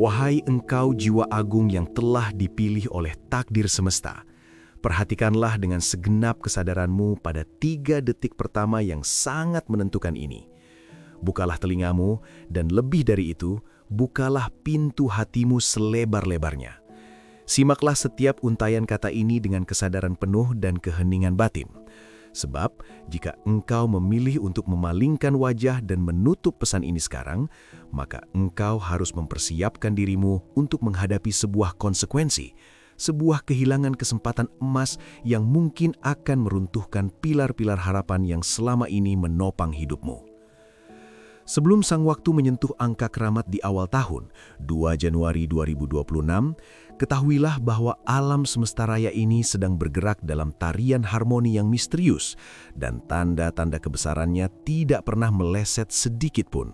Wahai engkau jiwa agung yang telah dipilih oleh takdir semesta, perhatikanlah dengan segenap kesadaranmu pada 3 detik pertama yang sangat menentukan ini. Bukalah telingamu dan lebih dari itu, bukalah pintu hatimu selebar-lebarnya. Simaklah setiap untayan kata ini dengan kesadaran penuh dan keheningan batin. Sebab, jika engkau memilih untuk memalingkan wajah dan menutup pesan ini sekarang, maka engkau harus mempersiapkan dirimu untuk menghadapi sebuah konsekuensi, sebuah kehilangan kesempatan emas yang mungkin akan meruntuhkan pilar-pilar harapan yang selama ini menopang hidupmu. Sebelum sang waktu menyentuh angka keramat di awal tahun, 2 Januari 2026, ketahuilah bahwa alam semesta raya ini sedang bergerak dalam tarian harmoni yang misterius dan tanda-tanda kebesarannya tidak pernah meleset sedikit pun.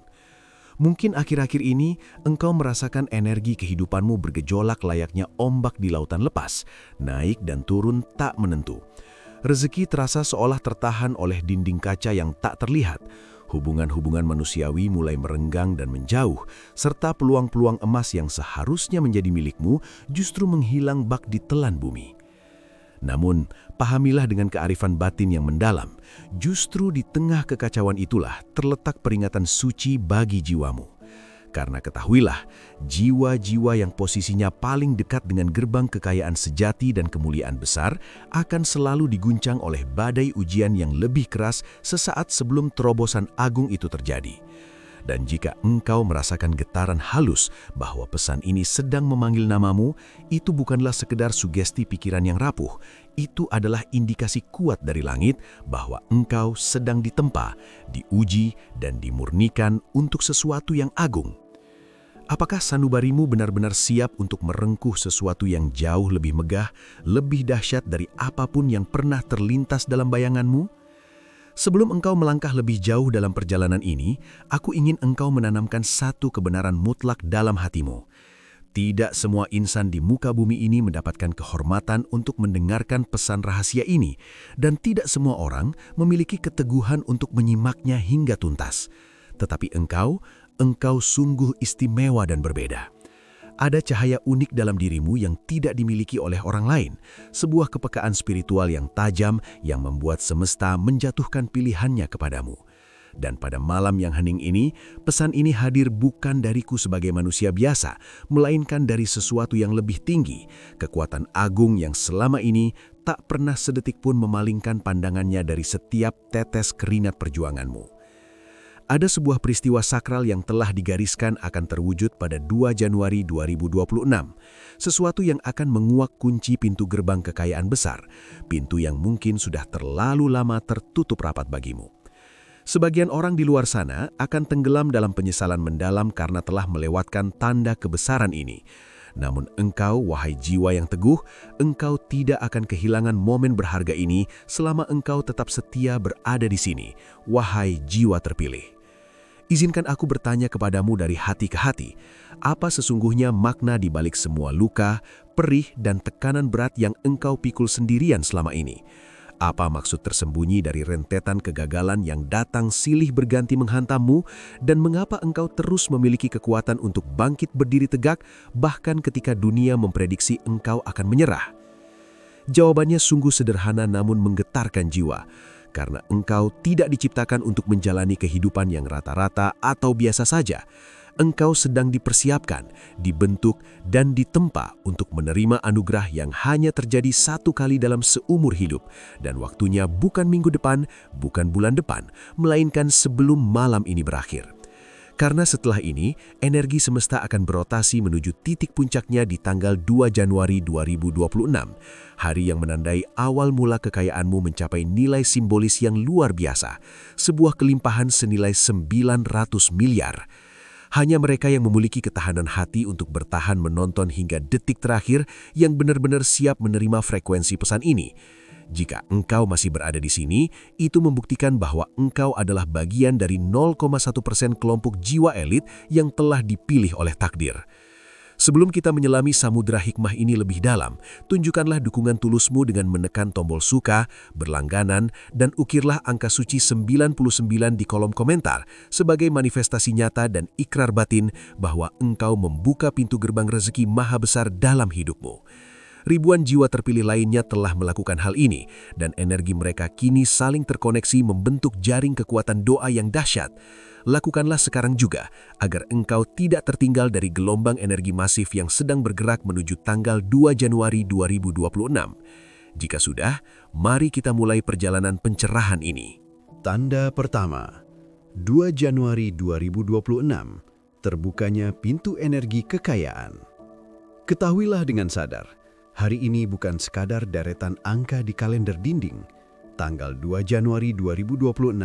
Mungkin akhir-akhir ini engkau merasakan energi kehidupanmu bergejolak layaknya ombak di lautan lepas, naik dan turun tak menentu. Rezeki terasa seolah tertahan oleh dinding kaca yang tak terlihat. Hubungan-hubungan manusiawi mulai merenggang dan menjauh, serta peluang-peluang emas yang seharusnya menjadi milikmu justru menghilang bak di telan bumi. Namun, pahamilah dengan kearifan batin yang mendalam, justru di tengah kekacauan itulah terletak peringatan suci bagi jiwamu. Karena ketahuilah, jiwa-jiwa yang posisinya paling dekat dengan gerbang kekayaan sejati dan kemuliaan besar akan selalu diguncang oleh badai ujian yang lebih keras sesaat sebelum terobosan agung itu terjadi. Dan jika engkau merasakan getaran halus bahwa pesan ini sedang memanggil namamu, itu bukanlah sekedar sugesti pikiran yang rapuh. Itu adalah indikasi kuat dari langit bahwa engkau sedang ditempa, diuji, dan dimurnikan untuk sesuatu yang agung. Apakah sanubarimu benar-benar siap untuk merengkuh sesuatu yang jauh lebih megah, lebih dahsyat dari apapun yang pernah terlintas dalam bayanganmu? Sebelum engkau melangkah lebih jauh dalam perjalanan ini, aku ingin engkau menanamkan satu kebenaran mutlak dalam hatimu. Tidak semua insan di muka bumi ini mendapatkan kehormatan untuk mendengarkan pesan rahasia ini, dan tidak semua orang memiliki keteguhan untuk menyimaknya hingga tuntas. Tetapi engkau sungguh istimewa dan berbeda. Ada cahaya unik dalam dirimu yang tidak dimiliki oleh orang lain, sebuah kepekaan spiritual yang tajam yang membuat semesta menjatuhkan pilihannya kepadamu. Dan pada malam yang hening ini, pesan ini hadir bukan dariku sebagai manusia biasa, melainkan dari sesuatu yang lebih tinggi, kekuatan agung yang selama ini tak pernah sedetik pun memalingkan pandangannya dari setiap tetes keringat perjuanganmu. Ada sebuah peristiwa sakral yang telah digariskan akan terwujud pada 2 Januari 2026. Sesuatu yang akan menguak kunci pintu gerbang kekayaan besar, pintu yang mungkin sudah terlalu lama tertutup rapat bagimu. Sebagian orang di luar sana akan tenggelam dalam penyesalan mendalam karena telah melewatkan tanda kebesaran ini. Namun engkau, wahai jiwa yang teguh, engkau tidak akan kehilangan momen berharga ini selama engkau tetap setia berada di sini, wahai jiwa terpilih. Izinkan aku bertanya kepadamu dari hati ke hati, apa sesungguhnya makna di balik semua luka, perih, dan tekanan berat yang engkau pikul sendirian selama ini? Apa maksud tersembunyi dari rentetan kegagalan yang datang silih berganti menghantammu, dan mengapa engkau terus memiliki kekuatan untuk bangkit berdiri tegak, bahkan ketika dunia memprediksi engkau akan menyerah? Jawabannya sungguh sederhana namun menggetarkan jiwa. Karena engkau tidak diciptakan untuk menjalani kehidupan yang rata-rata atau biasa saja. Engkau sedang dipersiapkan, dibentuk, dan ditempa untuk menerima anugerah yang hanya terjadi satu kali dalam seumur hidup. Dan waktunya bukan minggu depan, bukan bulan depan, melainkan sebelum malam ini berakhir. Karena setelah ini, energi semesta akan berotasi menuju titik puncaknya di tanggal 2 Januari 2026, hari yang menandai awal mula kekayaanmu mencapai nilai simbolis yang luar biasa, sebuah kelimpahan senilai 900 miliar. Hanya mereka yang memiliki ketahanan hati untuk bertahan menonton hingga detik terakhir yang benar-benar siap menerima frekuensi pesan ini. Jika engkau masih berada di sini, itu membuktikan bahwa engkau adalah bagian dari 0,1% kelompok jiwa elit yang telah dipilih oleh takdir. Sebelum kita menyelami samudera hikmah ini lebih dalam, tunjukkanlah dukungan tulusmu dengan menekan tombol suka, berlangganan, dan ukirlah angka suci 99 di kolom komentar sebagai manifestasi nyata dan ikrar batin bahwa engkau membuka pintu gerbang rezeki maha besar dalam hidupmu. Ribuan jiwa terpilih lainnya telah melakukan hal ini, dan energi mereka kini saling terkoneksi membentuk jaring kekuatan doa yang dahsyat. Lakukanlah sekarang juga, agar engkau tidak tertinggal dari gelombang energi masif yang sedang bergerak menuju tanggal 2 Januari 2026. Jika sudah, mari kita mulai perjalanan pencerahan ini. Tanda pertama, 2 Januari 2026, terbukanya pintu energi kekayaan. Ketahuilah dengan sadar, hari ini bukan sekadar deretan angka di kalender dinding. Tanggal 2 Januari 2026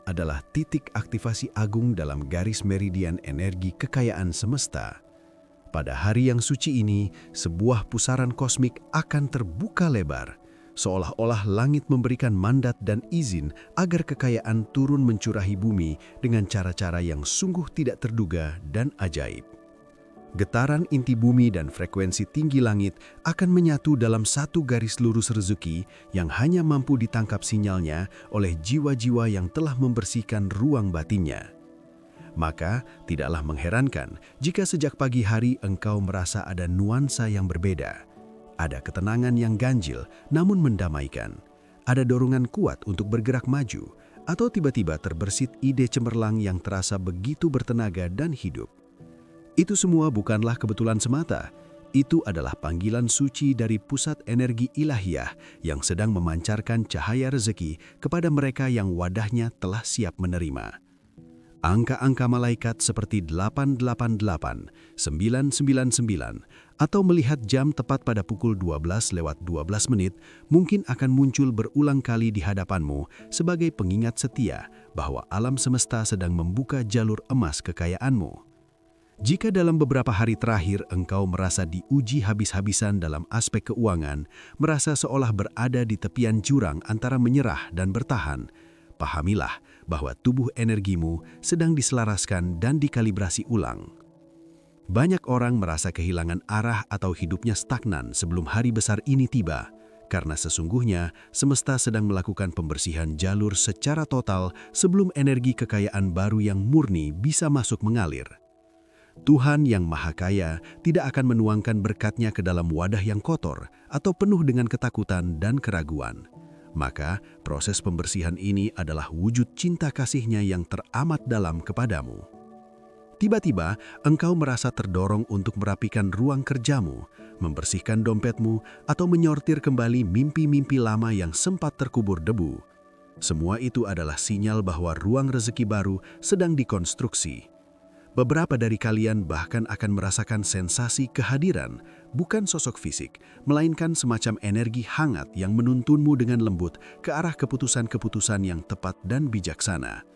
adalah titik aktivasi agung dalam garis meridian energi kekayaan semesta. Pada hari yang suci ini, sebuah pusaran kosmik akan terbuka lebar, seolah-olah langit memberikan mandat dan izin agar kekayaan turun mencurahi bumi dengan cara-cara yang sungguh tidak terduga dan ajaib. Getaran inti bumi dan frekuensi tinggi langit akan menyatu dalam satu garis lurus rezeki yang hanya mampu ditangkap sinyalnya oleh jiwa-jiwa yang telah membersihkan ruang batinnya. Maka, tidaklah mengherankan jika sejak pagi hari engkau merasa ada nuansa yang berbeda. Ada ketenangan yang ganjil namun mendamaikan. Ada dorongan kuat untuk bergerak maju, atau tiba-tiba terbersit ide cemerlang yang terasa begitu bertenaga dan hidup. Itu semua bukanlah kebetulan semata. Itu adalah panggilan suci dari pusat energi ilahiyah yang sedang memancarkan cahaya rezeki kepada mereka yang wadahnya telah siap menerima. Angka-angka malaikat seperti 888, 999, atau melihat jam tepat pada pukul 12:12 mungkin akan muncul berulang kali di hadapanmu sebagai pengingat setia bahwa alam semesta sedang membuka jalur emas kekayaanmu. Jika dalam beberapa hari terakhir engkau merasa diuji habis-habisan dalam aspek keuangan, merasa seolah berada di tepian jurang antara menyerah dan bertahan, pahamilah bahwa tubuh energimu sedang diselaraskan dan dikalibrasi ulang. Banyak orang merasa kehilangan arah atau hidupnya stagnan sebelum hari besar ini tiba, karena sesungguhnya semesta sedang melakukan pembersihan jalur secara total sebelum energi kekayaan baru yang murni bisa masuk mengalir. Tuhan yang Maha Kaya tidak akan menuangkan berkat-Nya ke dalam wadah yang kotor atau penuh dengan ketakutan dan keraguan. Maka, proses pembersihan ini adalah wujud cinta kasih-Nya yang teramat dalam kepadamu. Tiba-tiba, engkau merasa terdorong untuk merapikan ruang kerjamu, membersihkan dompetmu, atau menyortir kembali mimpi-mimpi lama yang sempat terkubur debu. Semua itu adalah sinyal bahwa ruang rezeki baru sedang dikonstruksi. Beberapa dari kalian bahkan akan merasakan sensasi kehadiran, bukan sosok fisik, melainkan semacam energi hangat yang menuntunmu dengan lembut ke arah keputusan-keputusan yang tepat dan bijaksana.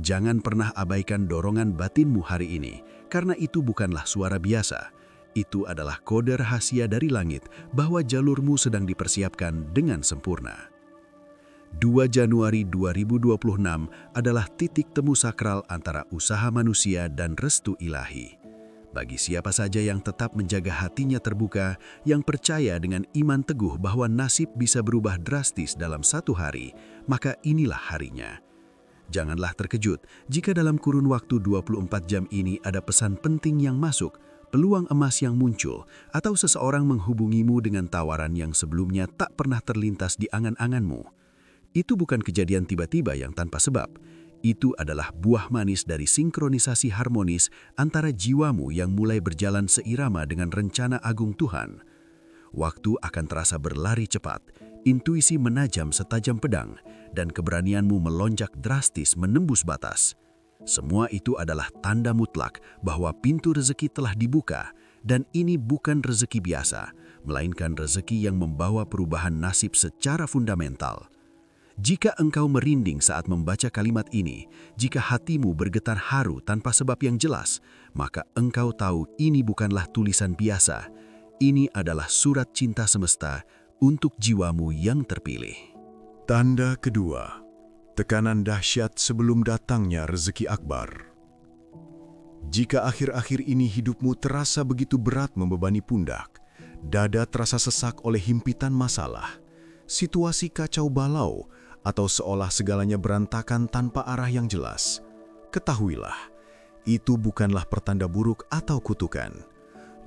Jangan pernah abaikan dorongan batinmu hari ini, karena itu bukanlah suara biasa. Itu adalah kode rahasia dari langit bahwa jalurmu sedang dipersiapkan dengan sempurna. 2 Januari 2026 adalah titik temu sakral antara usaha manusia dan restu ilahi. Bagi siapa saja yang tetap menjaga hatinya terbuka, yang percaya dengan iman teguh bahwa nasib bisa berubah drastis dalam satu hari, maka inilah harinya. Janganlah terkejut jika dalam kurun waktu 24 jam ini ada pesan penting yang masuk, peluang emas yang muncul, atau seseorang menghubungimu dengan tawaran yang sebelumnya tak pernah terlintas di angan-anganmu. Itu bukan kejadian tiba-tiba yang tanpa sebab. Itu adalah buah manis dari sinkronisasi harmonis antara jiwamu yang mulai berjalan seirama dengan rencana agung Tuhan. Waktu akan terasa berlari cepat, intuisi menajam setajam pedang, dan keberanianmu melonjak drastis menembus batas. Semua itu adalah tanda mutlak bahwa pintu rezeki telah dibuka, dan ini bukan rezeki biasa, melainkan rezeki yang membawa perubahan nasib secara fundamental. Jika engkau merinding saat membaca kalimat ini, jika hatimu bergetar haru tanpa sebab yang jelas, maka engkau tahu ini bukanlah tulisan biasa. Ini adalah surat cinta semesta untuk jiwamu yang terpilih. Tanda kedua, tekanan dahsyat sebelum datangnya rezeki akbar. Jika akhir-akhir ini hidupmu terasa begitu berat membebani pundak, dada terasa sesak oleh himpitan masalah, situasi kacau balau, atau seolah segalanya berantakan tanpa arah yang jelas, ketahuilah, itu bukanlah pertanda buruk atau kutukan.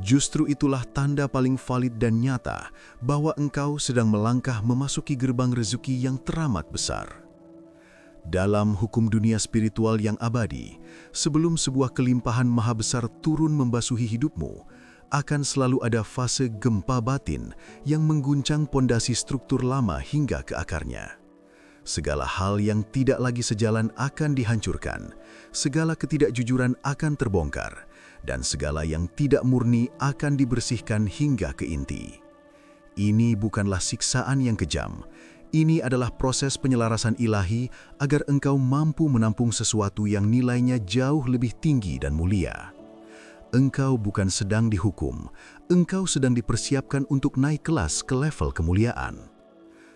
Justru itulah tanda paling valid dan nyata bahwa engkau sedang melangkah memasuki gerbang rezeki yang teramat besar. Dalam hukum dunia spiritual yang abadi, sebelum sebuah kelimpahan maha besar turun membasuhi hidupmu, akan selalu ada fase gempa batin yang mengguncang pondasi struktur lama hingga ke akarnya. Segala hal yang tidak lagi sejalan akan dihancurkan, segala ketidakjujuran akan terbongkar, dan segala yang tidak murni akan dibersihkan hingga ke inti. Ini bukanlah siksaan yang kejam, ini adalah proses penyelarasan ilahi agar engkau mampu menampung sesuatu yang nilainya jauh lebih tinggi dan mulia. Engkau bukan sedang dihukum, engkau sedang dipersiapkan untuk naik kelas ke level kemuliaan.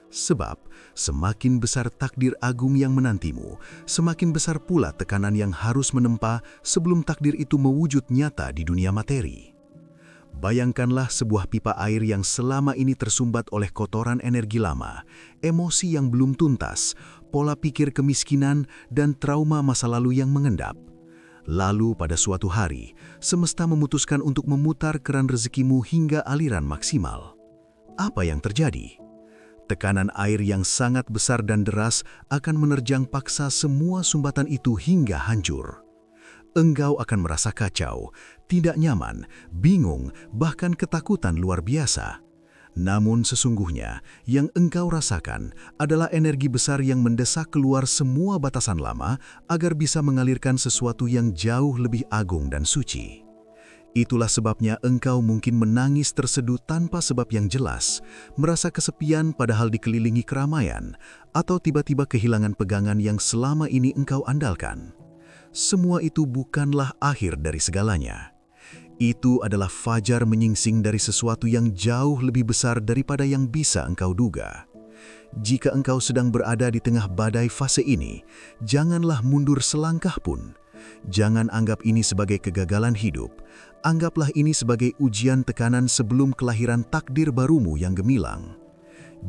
Sebab, semakin besar takdir agung yang menantimu, semakin besar pula tekanan yang harus menempa sebelum takdir itu mewujud nyata di dunia materi. Bayangkanlah sebuah pipa air yang selama ini tersumbat oleh kotoran energi lama, emosi yang belum tuntas, pola pikir kemiskinan, dan trauma masa lalu yang mengendap. Lalu pada suatu hari, semesta memutuskan untuk memutar keran rezekimu hingga aliran maksimal. Apa yang terjadi? Tekanan air yang sangat besar dan deras akan menerjang paksa semua sumbatan itu hingga hancur. Engkau akan merasa kacau, tidak nyaman, bingung, bahkan ketakutan luar biasa. Namun sesungguhnya, yang engkau rasakan adalah energi besar yang mendesak keluar semua batasan lama agar bisa mengalirkan sesuatu yang jauh lebih agung dan suci. Itulah sebabnya engkau mungkin menangis terseduh tanpa sebab yang jelas, merasa kesepian padahal dikelilingi keramaian, atau tiba-tiba kehilangan pegangan yang selama ini engkau andalkan. Semua itu bukanlah akhir dari segalanya. Itu adalah fajar menyingsing dari sesuatu yang jauh lebih besar daripada yang bisa engkau duga. Jika engkau sedang berada di tengah badai fase ini, janganlah mundur selangkah pun. Jangan anggap ini sebagai kegagalan hidup. Anggaplah ini sebagai ujian tekanan sebelum kelahiran takdir barumu yang gemilang.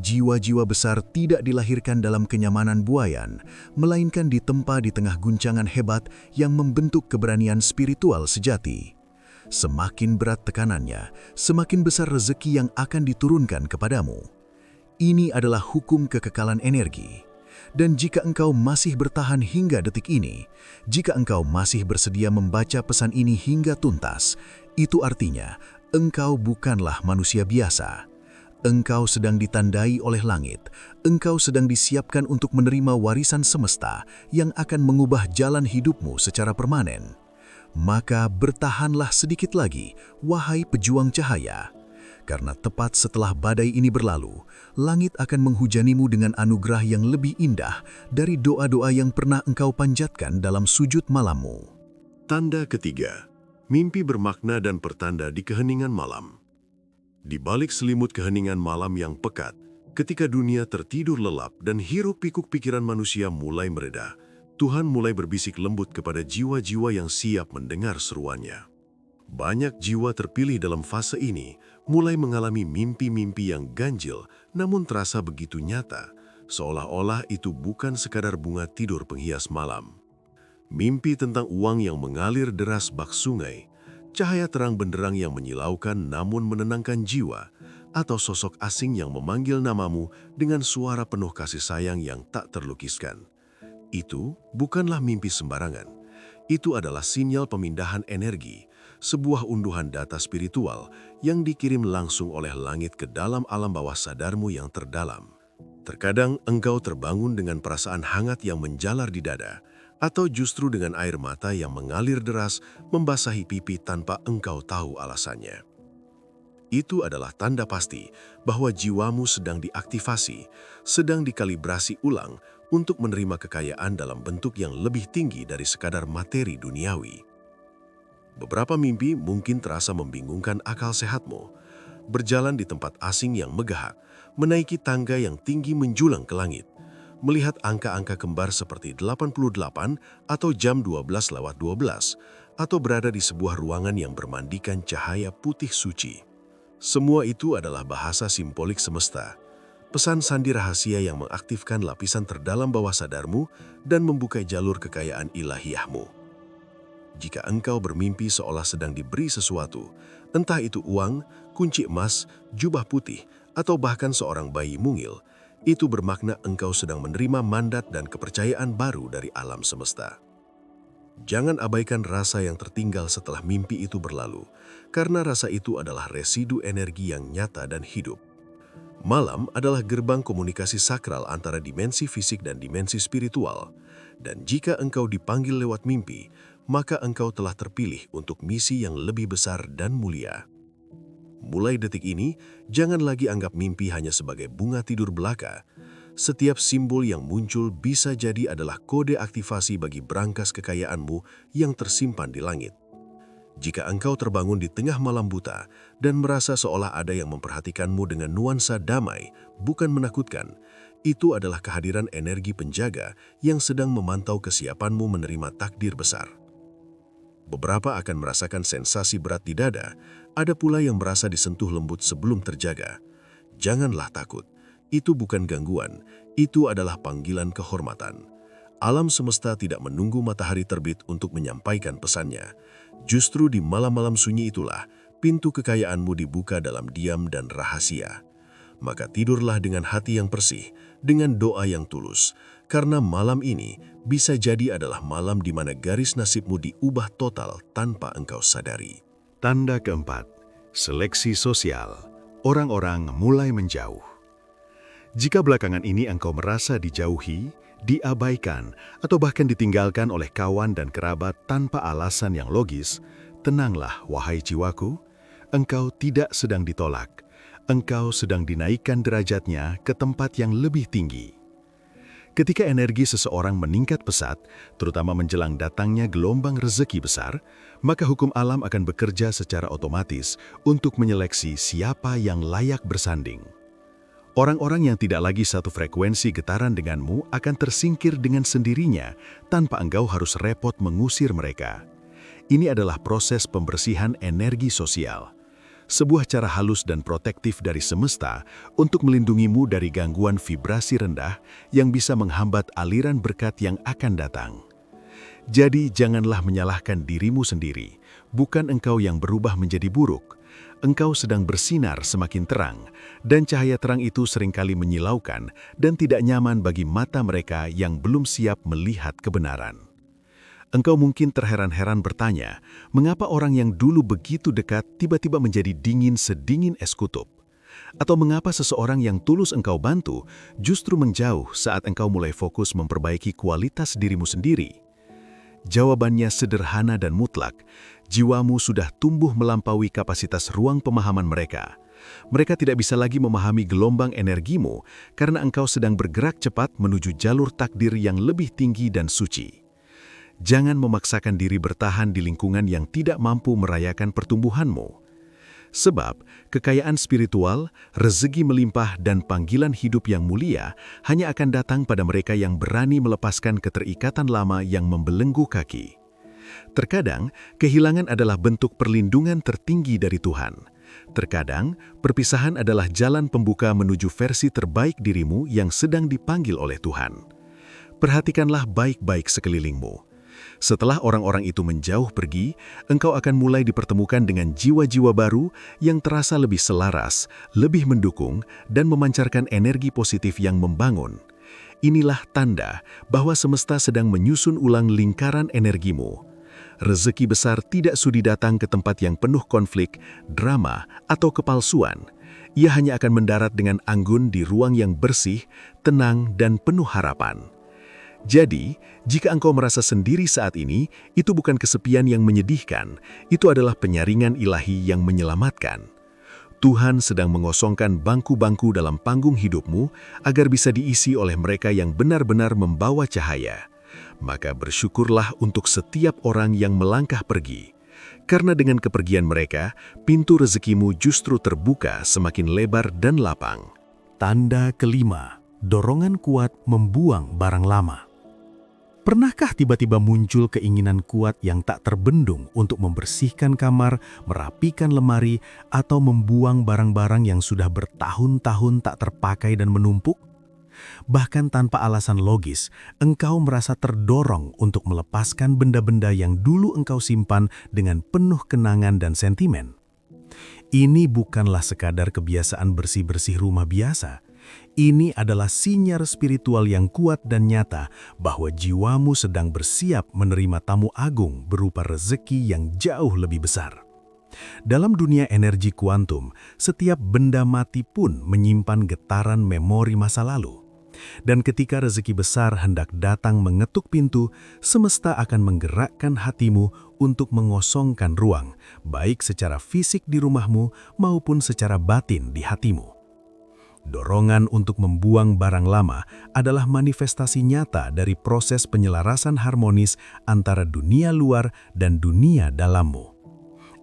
Jiwa-jiwa besar tidak dilahirkan dalam kenyamanan buayan, melainkan ditempa di tengah guncangan hebat yang membentuk keberanian spiritual sejati. Semakin berat tekanannya, semakin besar rezeki yang akan diturunkan kepadamu. Ini adalah hukum kekekalan energi. Dan jika engkau masih bertahan hingga detik ini, jika engkau masih bersedia membaca pesan ini hingga tuntas, itu artinya engkau bukanlah manusia biasa. Engkau sedang ditandai oleh langit, engkau sedang disiapkan untuk menerima warisan semesta yang akan mengubah jalan hidupmu secara permanen. Maka bertahanlah sedikit lagi, wahai pejuang cahaya. Karena tepat setelah badai ini berlalu, langit akan menghujanimu dengan anugerah yang lebih indah dari doa-doa yang pernah engkau panjatkan dalam sujud malammu. Tanda ketiga, mimpi bermakna dan pertanda di keheningan malam. Di balik selimut keheningan malam yang pekat, ketika dunia tertidur lelap dan hiruk-pikuk pikiran manusia mulai mereda, Tuhan mulai berbisik lembut kepada jiwa-jiwa yang siap mendengar seruannya. Banyak jiwa terpilih dalam fase ini mulai mengalami mimpi-mimpi yang ganjil namun terasa begitu nyata, seolah-olah itu bukan sekadar bunga tidur penghias malam. Mimpi tentang uang yang mengalir deras bak sungai, cahaya terang benderang yang menyilaukan namun menenangkan jiwa, atau sosok asing yang memanggil namamu dengan suara penuh kasih sayang yang tak terlukiskan. Itu bukanlah mimpi sembarangan. Itu adalah sinyal pemindahan energi, sebuah unduhan data spiritual yang dikirim langsung oleh langit ke dalam alam bawah sadarmu yang terdalam. Terkadang engkau terbangun dengan perasaan hangat yang menjalar di dada, atau justru dengan air mata yang mengalir deras membasahi pipi tanpa engkau tahu alasannya. Itu adalah tanda pasti bahwa jiwamu sedang diaktifasi, sedang dikalibrasi ulang untuk menerima kekayaan dalam bentuk yang lebih tinggi dari sekadar materi duniawi. Beberapa mimpi mungkin terasa membingungkan akal sehatmu. Berjalan di tempat asing yang megahak, menaiki tangga yang tinggi menjulang ke langit, melihat angka-angka kembar seperti 88 atau jam 12 lewat 12, atau berada di sebuah ruangan yang bermandikan cahaya putih suci. Semua itu adalah bahasa simbolik semesta, pesan sandi rahasia yang mengaktifkan lapisan terdalam bawah sadarmu dan membuka jalur kekayaan ilahiyahmu. Jika engkau bermimpi seolah sedang diberi sesuatu, entah itu uang, kunci emas, jubah putih, atau bahkan seorang bayi mungil, itu bermakna engkau sedang menerima mandat dan kepercayaan baru dari alam semesta. Jangan abaikan rasa yang tertinggal setelah mimpi itu berlalu, karena rasa itu adalah residu energi yang nyata dan hidup. Malam adalah gerbang komunikasi sakral antara dimensi fisik dan dimensi spiritual, dan jika engkau dipanggil lewat mimpi, maka engkau telah terpilih untuk misi yang lebih besar dan mulia. Mulai detik ini, jangan lagi anggap mimpi hanya sebagai bunga tidur belaka. Setiap simbol yang muncul bisa jadi adalah kode aktivasi bagi brankas kekayaanmu yang tersimpan di langit. Jika engkau terbangun di tengah malam buta dan merasa seolah ada yang memperhatikanmu dengan nuansa damai, bukan menakutkan, itu adalah kehadiran energi penjaga yang sedang memantau kesiapanmu menerima takdir besar. Beberapa akan merasakan sensasi berat di dada, ada pula yang merasa disentuh lembut sebelum terjaga. Janganlah takut. Itu bukan gangguan, itu adalah panggilan kehormatan. Alam semesta tidak menunggu matahari terbit untuk menyampaikan pesannya. Justru di malam-malam sunyi itulah, pintu kekayaanmu dibuka dalam diam dan rahasia. Maka tidurlah dengan hati yang bersih, dengan doa yang tulus, karena malam ini bisa jadi adalah malam di mana garis nasibmu diubah total tanpa engkau sadari. Tanda keempat, seleksi sosial. Orang-orang mulai menjauh. Jika belakangan ini engkau merasa dijauhi, diabaikan, atau bahkan ditinggalkan oleh kawan dan kerabat tanpa alasan yang logis, tenanglah, wahai jiwaku, engkau tidak sedang ditolak. Engkau sedang dinaikkan derajatnya ke tempat yang lebih tinggi. Ketika energi seseorang meningkat pesat, terutama menjelang datangnya gelombang rezeki besar, maka hukum alam akan bekerja secara otomatis untuk menyeleksi siapa yang layak bersanding. Orang-orang yang tidak lagi satu frekuensi getaran denganmu akan tersingkir dengan sendirinya tanpa engkau harus repot mengusir mereka. Ini adalah proses pembersihan energi sosial. Sebuah cara halus dan protektif dari semesta untuk melindungimu dari gangguan vibrasi rendah yang bisa menghambat aliran berkat yang akan datang. Jadi janganlah menyalahkan dirimu sendiri, bukan engkau yang berubah menjadi buruk. Engkau sedang bersinar semakin terang, dan cahaya terang itu seringkali menyilaukan dan tidak nyaman bagi mata mereka yang belum siap melihat kebenaran. Engkau mungkin terheran-heran bertanya, mengapa orang yang dulu begitu dekat tiba-tiba menjadi dingin sedingin es kutub? Atau mengapa seseorang yang tulus engkau bantu justru menjauh saat engkau mulai fokus memperbaiki kualitas dirimu sendiri? Jawabannya sederhana dan mutlak. Jiwamu sudah tumbuh melampaui kapasitas ruang pemahaman mereka. Mereka tidak bisa lagi memahami gelombang energimu karena engkau sedang bergerak cepat menuju jalur takdir yang lebih tinggi dan suci. Jangan memaksakan diri bertahan di lingkungan yang tidak mampu merayakan pertumbuhanmu. Sebab, kekayaan spiritual, rezeki melimpah, dan panggilan hidup yang mulia hanya akan datang pada mereka yang berani melepaskan keterikatan lama yang membelenggu kaki. Terkadang, kehilangan adalah bentuk perlindungan tertinggi dari Tuhan. Terkadang, perpisahan adalah jalan pembuka menuju versi terbaik dirimu yang sedang dipanggil oleh Tuhan. Perhatikanlah baik-baik sekelilingmu. Setelah orang-orang itu menjauh pergi, engkau akan mulai dipertemukan dengan jiwa-jiwa baru yang terasa lebih selaras, lebih mendukung, dan memancarkan energi positif yang membangun. Inilah tanda bahwa semesta sedang menyusun ulang lingkaran energimu. Rezeki besar tidak sudi datang ke tempat yang penuh konflik, drama, atau kepalsuan. Ia hanya akan mendarat dengan anggun di ruang yang bersih, tenang, dan penuh harapan. Jadi, jika engkau merasa sendiri saat ini, itu bukan kesepian yang menyedihkan, itu adalah penyaringan ilahi yang menyelamatkan. Tuhan sedang mengosongkan bangku-bangku dalam panggung hidupmu agar bisa diisi oleh mereka yang benar-benar membawa cahaya. Maka bersyukurlah untuk setiap orang yang melangkah pergi. Karena dengan kepergian mereka, pintu rezekimu justru terbuka semakin lebar dan lapang. Tanda kelima, dorongan kuat membuang barang lama. Pernahkah tiba-tiba muncul keinginan kuat yang tak terbendung untuk membersihkan kamar, merapikan lemari, atau membuang barang-barang yang sudah bertahun-tahun tak terpakai dan menumpuk? Bahkan tanpa alasan logis, engkau merasa terdorong untuk melepaskan benda-benda yang dulu engkau simpan dengan penuh kenangan dan sentimen. Ini bukanlah sekadar kebiasaan bersih-bersih rumah biasa. Ini adalah sinyal spiritual yang kuat dan nyata bahwa jiwamu sedang bersiap menerima tamu agung berupa rezeki yang jauh lebih besar. Dalam dunia energi kuantum, setiap benda mati pun menyimpan getaran memori masa lalu. Dan ketika rezeki besar hendak datang mengetuk pintu, semesta akan menggerakkan hatimu untuk mengosongkan ruang, baik secara fisik di rumahmu maupun secara batin di hatimu. Dorongan untuk membuang barang lama adalah manifestasi nyata dari proses penyelarasan harmonis antara dunia luar dan dunia dalammu.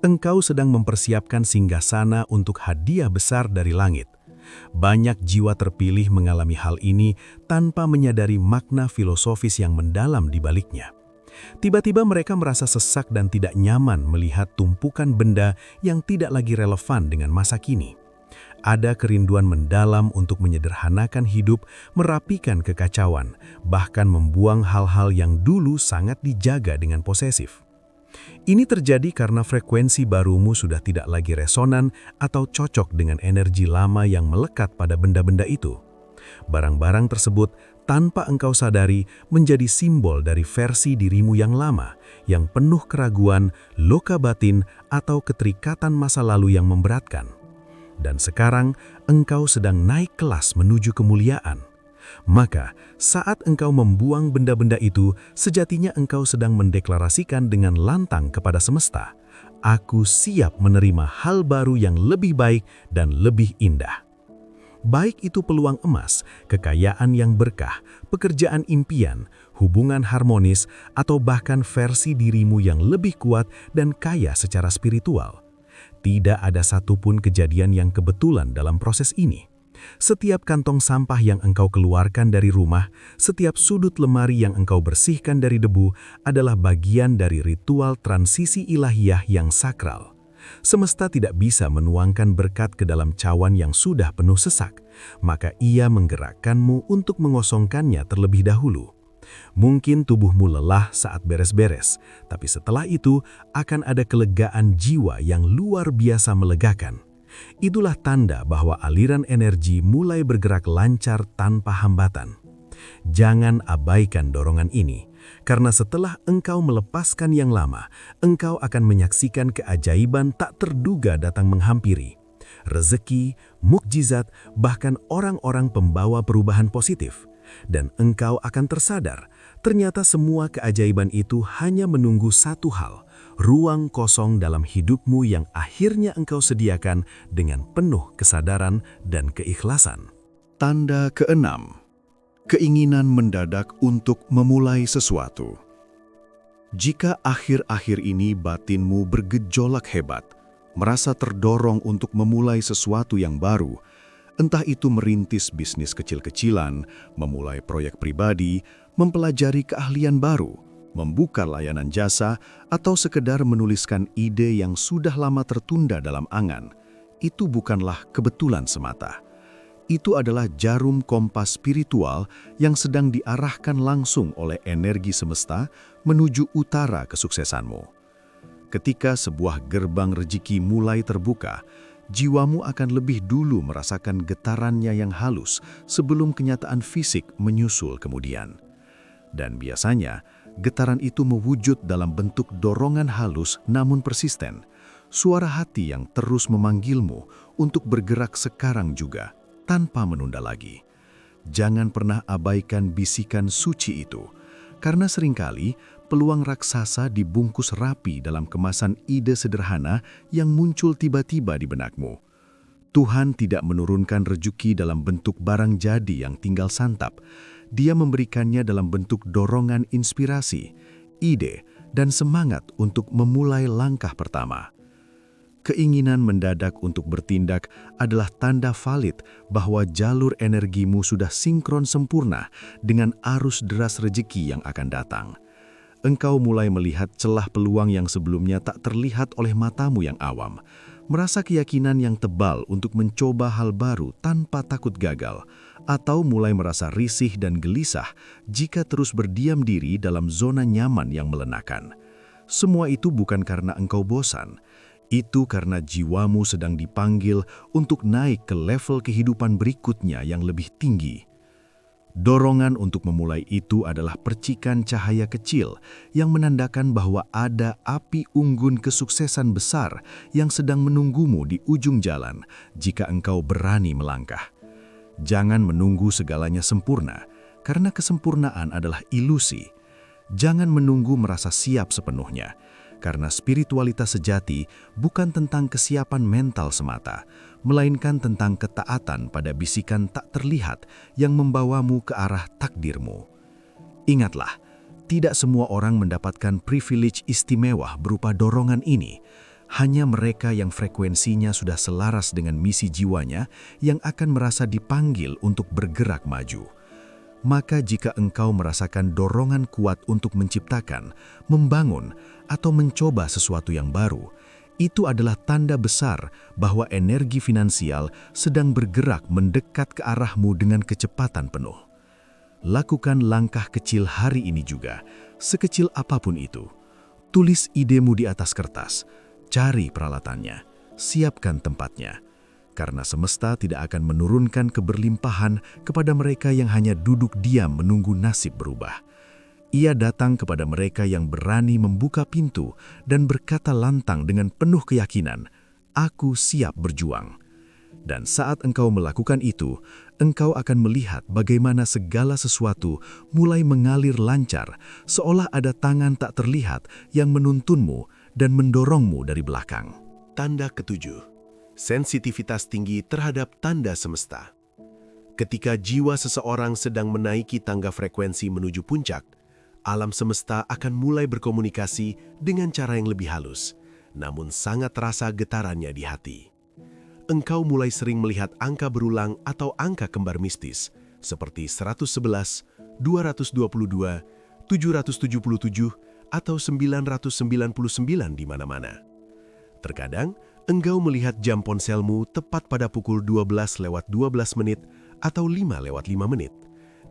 Engkau sedang mempersiapkan singgasana untuk hadiah besar dari langit. Banyak jiwa terpilih mengalami hal ini tanpa menyadari makna filosofis yang mendalam di baliknya. Tiba-tiba mereka merasa sesak dan tidak nyaman melihat tumpukan benda yang tidak lagi relevan dengan masa kini. Ada kerinduan mendalam untuk menyederhanakan hidup, merapikan kekacauan, bahkan membuang hal-hal yang dulu sangat dijaga dengan posesif. Ini terjadi karena frekuensi barumu sudah tidak lagi resonan atau cocok dengan energi lama yang melekat pada benda-benda itu. Barang-barang tersebut, tanpa engkau sadari, menjadi simbol dari versi dirimu yang lama, yang penuh keraguan, loka batin, atau keterikatan masa lalu yang memberatkan. Dan sekarang, engkau sedang naik kelas menuju kemuliaan. Maka, saat engkau membuang benda-benda itu, sejatinya engkau sedang mendeklarasikan dengan lantang kepada semesta, "Aku siap menerima hal baru yang lebih baik dan lebih indah." Baik itu peluang emas, kekayaan yang berkah, pekerjaan impian, hubungan harmonis, atau bahkan versi dirimu yang lebih kuat dan kaya secara spiritual. Tidak ada satupun kejadian yang kebetulan dalam proses ini. Setiap kantong sampah yang engkau keluarkan dari rumah, setiap sudut lemari yang engkau bersihkan dari debu adalah bagian dari ritual transisi ilahiyah yang sakral. Semesta tidak bisa menuangkan berkat ke dalam cawan yang sudah penuh sesak, maka ia menggerakkanmu untuk mengosongkannya terlebih dahulu. Mungkin tubuhmu lelah saat beres-beres, tapi setelah itu akan ada kelegaan jiwa yang luar biasa melegakan. Itulah tanda bahwa aliran energi mulai bergerak lancar tanpa hambatan. Jangan abaikan dorongan ini, karena setelah engkau melepaskan yang lama, engkau akan menyaksikan keajaiban tak terduga datang menghampiri. Rezeki, mukjizat, bahkan orang-orang pembawa perubahan positif. Dan engkau akan tersadar, ternyata semua keajaiban itu hanya menunggu satu hal, ruang kosong dalam hidupmu yang akhirnya engkau sediakan dengan penuh kesadaran dan keikhlasan. Tanda keenam, keinginan mendadak untuk memulai sesuatu. Jika akhir-akhir ini batinmu bergejolak hebat, merasa terdorong untuk memulai sesuatu yang baru, entah itu merintis bisnis kecil-kecilan, memulai proyek pribadi, mempelajari keahlian baru, membuka layanan jasa, atau sekedar menuliskan ide yang sudah lama tertunda dalam angan, itu bukanlah kebetulan semata. Itu adalah jarum kompas spiritual yang sedang diarahkan langsung oleh energi semesta menuju utara kesuksesanmu. Ketika sebuah gerbang rezeki mulai terbuka, jiwamu akan lebih dulu merasakan getarannya yang halus sebelum kenyataan fisik menyusul kemudian. Dan biasanya, getaran itu mewujud dalam bentuk dorongan halus namun persisten, suara hati yang terus memanggilmu untuk bergerak sekarang juga, tanpa menunda lagi. Jangan pernah abaikan bisikan suci itu, karena seringkali peluang raksasa dibungkus rapi dalam kemasan ide sederhana yang muncul tiba-tiba di benakmu. Tuhan tidak menurunkan rezeki dalam bentuk barang jadi yang tinggal santap. Dia memberikannya dalam bentuk dorongan inspirasi, ide, dan semangat untuk memulai langkah pertama. Keinginan mendadak untuk bertindak adalah tanda valid bahwa jalur energimu sudah sinkron sempurna dengan arus deras rejeki yang akan datang. Engkau mulai melihat celah peluang yang sebelumnya tak terlihat oleh matamu yang awam, merasa keyakinan yang tebal untuk mencoba hal baru tanpa takut gagal, atau mulai merasa risih dan gelisah jika terus berdiam diri dalam zona nyaman yang melenakan. Semua itu bukan karena engkau bosan. Itu karena jiwamu sedang dipanggil untuk naik ke level kehidupan berikutnya yang lebih tinggi. Dorongan untuk memulai itu adalah percikan cahaya kecil yang menandakan bahwa ada api unggun kesuksesan besar yang sedang menunggumu di ujung jalan jika engkau berani melangkah. Jangan menunggu segalanya sempurna, karena kesempurnaan adalah ilusi. Jangan menunggu merasa siap sepenuhnya, karena spiritualitas sejati bukan tentang kesiapan mental semata, melainkan tentang ketaatan pada bisikan tak terlihat yang membawamu ke arah takdirmu. Ingatlah, tidak semua orang mendapatkan privilege istimewa berupa dorongan ini. Hanya mereka yang frekuensinya sudah selaras dengan misi jiwanya yang akan merasa dipanggil untuk bergerak maju. Maka jika engkau merasakan dorongan kuat untuk menciptakan, membangun, atau mencoba sesuatu yang baru, itu adalah tanda besar bahwa energi finansial sedang bergerak mendekat ke arahmu dengan kecepatan penuh. Lakukan langkah kecil hari ini juga, sekecil apapun itu. Tulis idemu di atas kertas, cari peralatannya, siapkan tempatnya. Karena semesta tidak akan menurunkan keberlimpahan kepada mereka yang hanya duduk diam menunggu nasib berubah. Ia datang kepada mereka yang berani membuka pintu dan berkata lantang dengan penuh keyakinan, "Aku siap berjuang." Dan saat engkau melakukan itu, engkau akan melihat bagaimana segala sesuatu mulai mengalir lancar, seolah ada tangan tak terlihat yang menuntunmu dan mendorongmu dari belakang. Tanda ketujuh. Sensitivitas tinggi terhadap tanda semesta. Ketika jiwa seseorang sedang menaiki tangga frekuensi menuju puncak, alam semesta akan mulai berkomunikasi dengan cara yang lebih halus, namun sangat terasa getarannya di hati. Engkau mulai sering melihat angka berulang atau angka kembar mistis, seperti 111, 222, 777, atau 999 di mana-mana. Terkadang, engkau melihat jam ponselmu tepat pada pukul 12:12 menit atau 5:05 menit,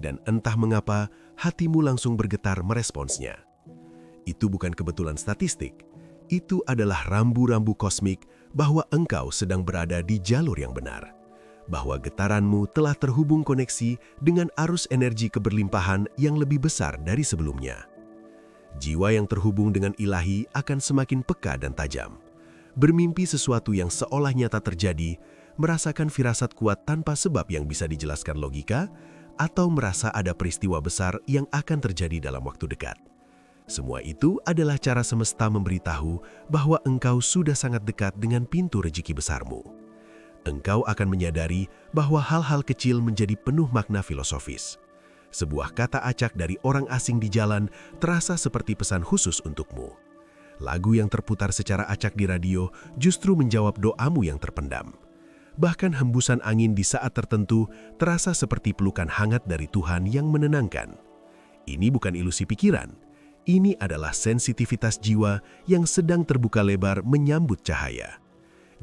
dan entah mengapa hatimu langsung bergetar meresponsnya. Itu bukan kebetulan statistik, itu adalah rambu-rambu kosmik bahwa engkau sedang berada di jalur yang benar, bahwa getaranmu telah terhubung koneksi dengan arus energi keberlimpahan yang lebih besar dari sebelumnya. Jiwa yang terhubung dengan ilahi akan semakin peka dan tajam. Bermimpi sesuatu yang seolah nyata terjadi, merasakan firasat kuat tanpa sebab yang bisa dijelaskan logika, atau merasa ada peristiwa besar yang akan terjadi dalam waktu dekat. Semua itu adalah cara semesta memberitahu bahwa engkau sudah sangat dekat dengan pintu rezeki besarmu. Engkau akan menyadari bahwa hal-hal kecil menjadi penuh makna filosofis. Sebuah kata acak dari orang asing di jalan terasa seperti pesan khusus untukmu. Lagu yang terputar secara acak di radio justru menjawab doamu yang terpendam. Bahkan hembusan angin di saat tertentu terasa seperti pelukan hangat dari Tuhan yang menenangkan. Ini bukan ilusi pikiran. Ini adalah sensitivitas jiwa yang sedang terbuka lebar menyambut cahaya.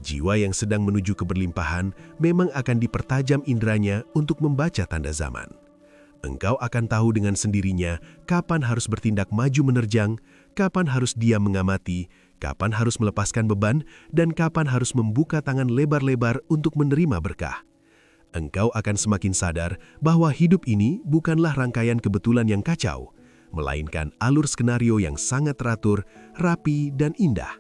Jiwa yang sedang menuju keberlimpahan memang akan dipertajam indranya untuk membaca tanda zaman. Engkau akan tahu dengan sendirinya kapan harus bertindak maju menerjang, kapan harus diam mengamati, kapan harus melepaskan beban, dan kapan harus membuka tangan lebar-lebar untuk menerima berkah. Engkau akan semakin sadar bahwa hidup ini bukanlah rangkaian kebetulan yang kacau, melainkan alur skenario yang sangat teratur, rapi, dan indah.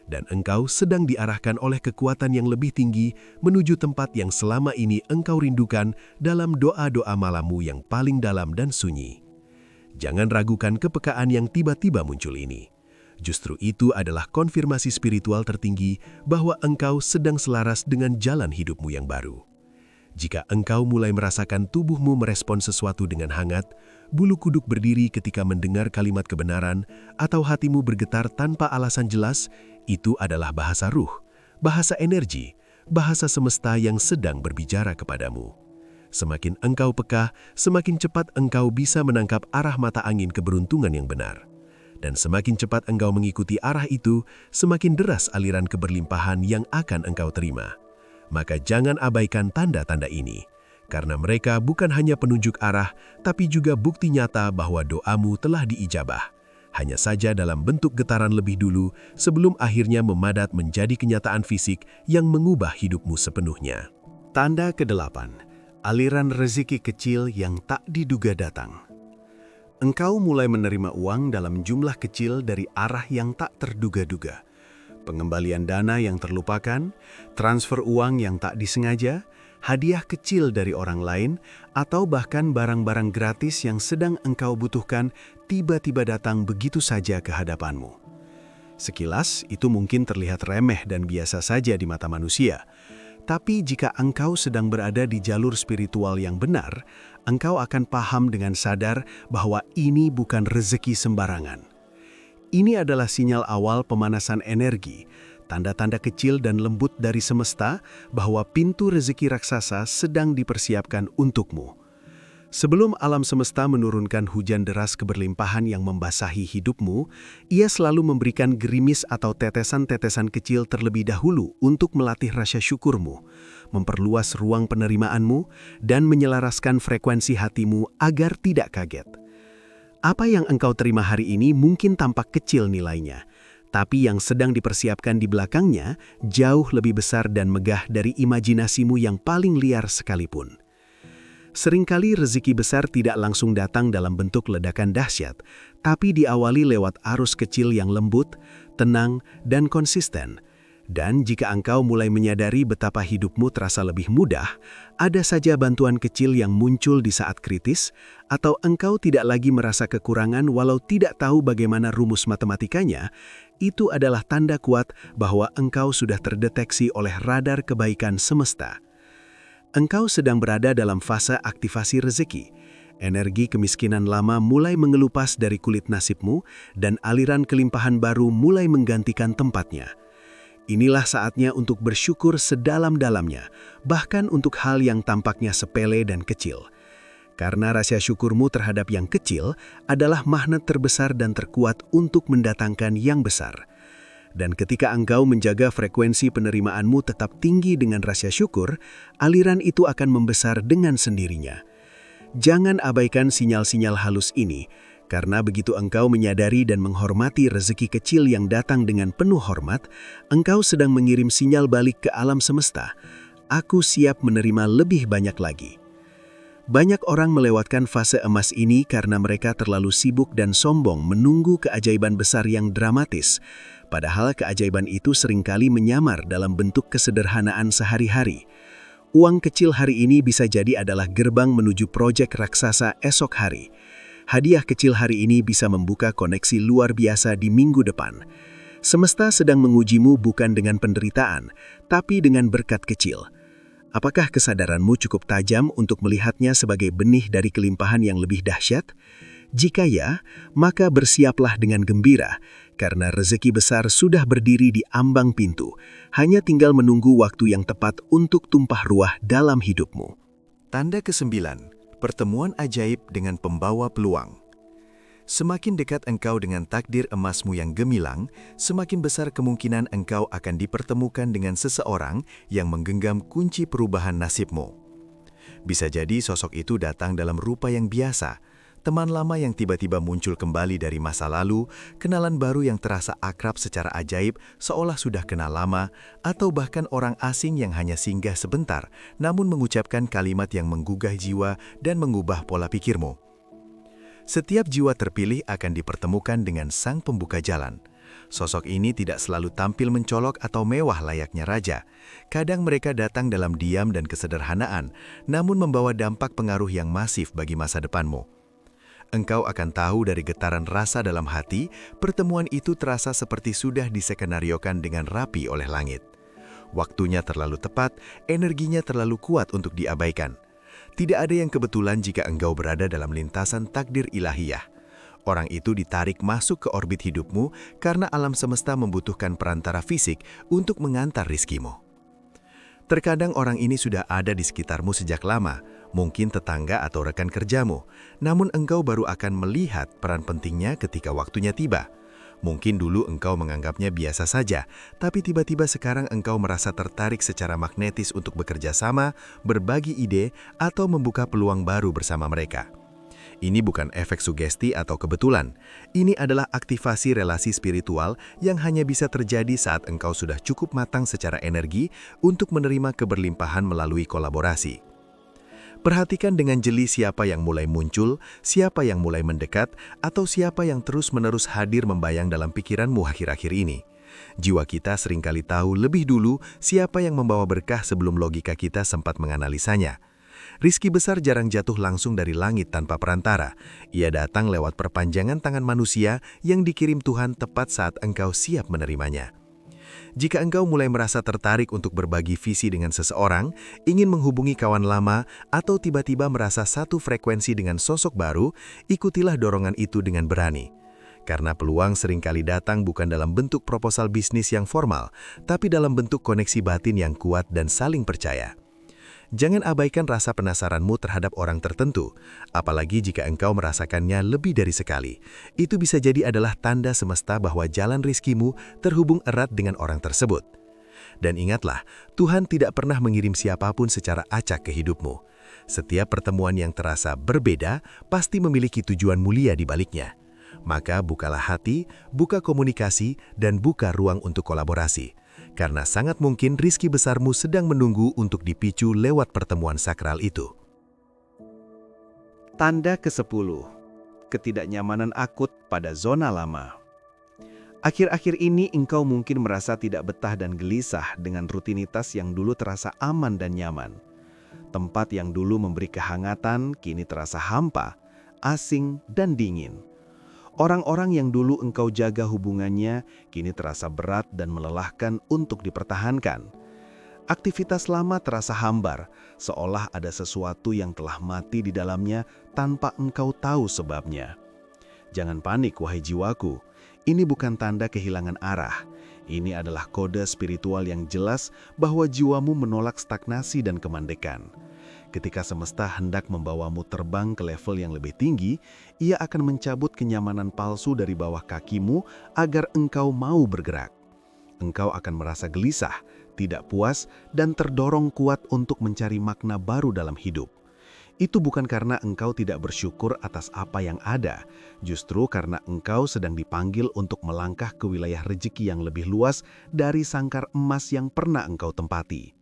Dan engkau sedang diarahkan oleh kekuatan yang lebih tinggi menuju tempat yang selama ini engkau rindukan dalam doa-doa malammu yang paling dalam dan sunyi. Jangan ragukan kepekaan yang tiba-tiba muncul ini. Justru itu adalah konfirmasi spiritual tertinggi bahwa engkau sedang selaras dengan jalan hidupmu yang baru. Jika engkau mulai merasakan tubuhmu merespon sesuatu dengan hangat, bulu kuduk berdiri ketika mendengar kalimat kebenaran, atau hatimu bergetar tanpa alasan jelas, itu adalah bahasa ruh, bahasa energi, bahasa semesta yang sedang berbicara kepadamu. Semakin engkau peka, semakin cepat engkau bisa menangkap arah mata angin keberuntungan yang benar. Dan semakin cepat engkau mengikuti arah itu, semakin deras aliran keberlimpahan yang akan engkau terima. Maka jangan abaikan tanda-tanda ini, karena mereka bukan hanya penunjuk arah, tapi juga bukti nyata bahwa doamu telah diijabah. Hanya saja dalam bentuk getaran lebih dulu, sebelum akhirnya memadat menjadi kenyataan fisik yang mengubah hidupmu sepenuhnya. Tanda ke-8, aliran rezeki kecil yang tak diduga datang. Engkau mulai menerima uang dalam jumlah kecil dari arah yang tak terduga-duga. Pengembalian dana yang terlupakan, transfer uang yang tak disengaja, hadiah kecil dari orang lain, atau bahkan barang-barang gratis yang sedang engkau butuhkan tiba-tiba datang begitu saja ke hadapanmu. Sekilas, itu mungkin terlihat remeh dan biasa saja di mata manusia. Tapi jika engkau sedang berada di jalur spiritual yang benar, engkau akan paham dengan sadar bahwa ini bukan rezeki sembarangan. Ini adalah sinyal awal pemanasan energi, tanda-tanda kecil dan lembut dari semesta bahwa pintu rezeki raksasa sedang dipersiapkan untukmu. Sebelum alam semesta menurunkan hujan deras keberlimpahan yang membasahi hidupmu, ia selalu memberikan gerimis atau tetesan-tetesan kecil terlebih dahulu untuk melatih rasa syukurmu, memperluas ruang penerimaanmu, dan menyelaraskan frekuensi hatimu agar tidak kaget. Apa yang engkau terima hari ini mungkin tampak kecil nilainya, tapi yang sedang dipersiapkan di belakangnya jauh lebih besar dan megah dari imajinasimu yang paling liar sekalipun. Seringkali rezeki besar tidak langsung datang dalam bentuk ledakan dahsyat, tapi diawali lewat arus kecil yang lembut, tenang, dan konsisten. Dan jika engkau mulai menyadari betapa hidupmu terasa lebih mudah, ada saja bantuan kecil yang muncul di saat kritis, atau engkau tidak lagi merasa kekurangan walau tidak tahu bagaimana rumus matematikanya, itu adalah tanda kuat bahwa engkau sudah terdeteksi oleh radar kebaikan semesta. Engkau sedang berada dalam fase aktivasi rezeki. Energi kemiskinan lama mulai mengelupas dari kulit nasibmu dan aliran kelimpahan baru mulai menggantikan tempatnya. Inilah saatnya untuk bersyukur sedalam-dalamnya, bahkan untuk hal yang tampaknya sepele dan kecil. Karena rasa syukurmu terhadap yang kecil adalah magnet terbesar dan terkuat untuk mendatangkan yang besar. Dan ketika engkau menjaga frekuensi penerimaanmu tetap tinggi dengan rasa syukur, aliran itu akan membesar dengan sendirinya. Jangan abaikan sinyal-sinyal halus ini, karena begitu engkau menyadari dan menghormati rezeki kecil yang datang dengan penuh hormat, engkau sedang mengirim sinyal balik ke alam semesta. Aku siap menerima lebih banyak lagi. Banyak orang melewatkan fase emas ini karena mereka terlalu sibuk dan sombong menunggu keajaiban besar yang dramatis. Padahal keajaiban itu seringkali menyamar dalam bentuk kesederhanaan sehari-hari. Uang kecil hari ini bisa jadi adalah gerbang menuju proyek raksasa esok hari. Hadiah kecil hari ini bisa membuka koneksi luar biasa di minggu depan. Semesta sedang mengujimu bukan dengan penderitaan, tapi dengan berkat kecil. Apakah kesadaranmu cukup tajam untuk melihatnya sebagai benih dari kelimpahan yang lebih dahsyat? Jika ya, maka bersiaplah dengan gembira, karena rezeki besar sudah berdiri di ambang pintu, hanya tinggal menunggu waktu yang tepat untuk tumpah ruah dalam hidupmu. Tanda ke-9, pertemuan ajaib dengan pembawa peluang. Semakin dekat engkau dengan takdir emasmu yang gemilang, semakin besar kemungkinan engkau akan dipertemukan dengan seseorang yang menggenggam kunci perubahan nasibmu. Bisa jadi sosok itu datang dalam rupa yang biasa, teman lama yang tiba-tiba muncul kembali dari masa lalu, kenalan baru yang terasa akrab secara ajaib seolah sudah kenal lama, atau bahkan orang asing yang hanya singgah sebentar, namun mengucapkan kalimat yang menggugah jiwa dan mengubah pola pikirmu. Setiap jiwa terpilih akan dipertemukan dengan sang pembuka jalan. Sosok ini tidak selalu tampil mencolok atau mewah layaknya raja. Kadang mereka datang dalam diam dan kesederhanaan, namun membawa dampak pengaruh yang masif bagi masa depanmu. Engkau akan tahu dari getaran rasa dalam hati, pertemuan itu terasa seperti sudah disekenariokan dengan rapi oleh langit. Waktunya terlalu tepat, energinya terlalu kuat untuk diabaikan. Tidak ada yang kebetulan jika engkau berada dalam lintasan takdir ilahiyah. Orang itu ditarik masuk ke orbit hidupmu karena alam semesta membutuhkan perantara fisik untuk mengantar rizkimu. Terkadang orang ini sudah ada di sekitarmu sejak lama, mungkin tetangga atau rekan kerjamu, namun engkau baru akan melihat peran pentingnya ketika waktunya tiba. Mungkin dulu engkau menganggapnya biasa saja, tapi tiba-tiba sekarang engkau merasa tertarik secara magnetis untuk bekerja sama, berbagi ide, atau membuka peluang baru bersama mereka. Ini bukan efek sugesti atau kebetulan. Ini adalah aktivasi relasi spiritual yang hanya bisa terjadi saat engkau sudah cukup matang secara energi untuk menerima keberlimpahan melalui kolaborasi. Perhatikan dengan jeli siapa yang mulai muncul, siapa yang mulai mendekat, atau siapa yang terus-menerus hadir membayang dalam pikiranmu akhir-akhir ini. Jiwa kita seringkali tahu lebih dulu siapa yang membawa berkah sebelum logika kita sempat menganalisanya. Rizki besar jarang jatuh langsung dari langit tanpa perantara. Ia datang lewat perpanjangan tangan manusia yang dikirim Tuhan tepat saat engkau siap menerimanya. Jika engkau mulai merasa tertarik untuk berbagi visi dengan seseorang, ingin menghubungi kawan lama, atau tiba-tiba merasa satu frekuensi dengan sosok baru, ikutilah dorongan itu dengan berani. Karena peluang seringkali datang bukan dalam bentuk proposal bisnis yang formal, tapi dalam bentuk koneksi batin yang kuat dan saling percaya. Jangan abaikan rasa penasaranmu terhadap orang tertentu, apalagi jika engkau merasakannya lebih dari sekali. Itu bisa jadi adalah tanda semesta bahwa jalan rizkimu terhubung erat dengan orang tersebut. Dan ingatlah, Tuhan tidak pernah mengirim siapapun secara acak ke hidupmu. Setiap pertemuan yang terasa berbeda pasti memiliki tujuan mulia di baliknya. Maka bukalah hati, buka komunikasi, dan buka ruang untuk kolaborasi. Karena sangat mungkin rizki besarmu sedang menunggu untuk dipicu lewat pertemuan sakral itu. Tanda ke-10. Ketidaknyamanan akut pada zona lama. Akhir-akhir ini engkau mungkin merasa tidak betah dan gelisah dengan rutinitas yang dulu terasa aman dan nyaman. Tempat yang dulu memberi kehangatan kini terasa hampa, asing, dan dingin. Orang-orang yang dulu engkau jaga hubungannya kini terasa berat dan melelahkan untuk dipertahankan. Aktivitas lama terasa hambar, seolah ada sesuatu yang telah mati di dalamnya tanpa engkau tahu sebabnya. Jangan panik, wahai jiwaku. Ini bukan tanda kehilangan arah. Ini adalah kode spiritual yang jelas bahwa jiwamu menolak stagnasi dan kemandekan. Ketika semesta hendak membawamu terbang ke level yang lebih tinggi, ia akan mencabut kenyamanan palsu dari bawah kakimu agar engkau mau bergerak. Engkau akan merasa gelisah, tidak puas, dan terdorong kuat untuk mencari makna baru dalam hidup. Itu bukan karena engkau tidak bersyukur atas apa yang ada, justru karena engkau sedang dipanggil untuk melangkah ke wilayah rezeki yang lebih luas dari sangkar emas yang pernah engkau tempati.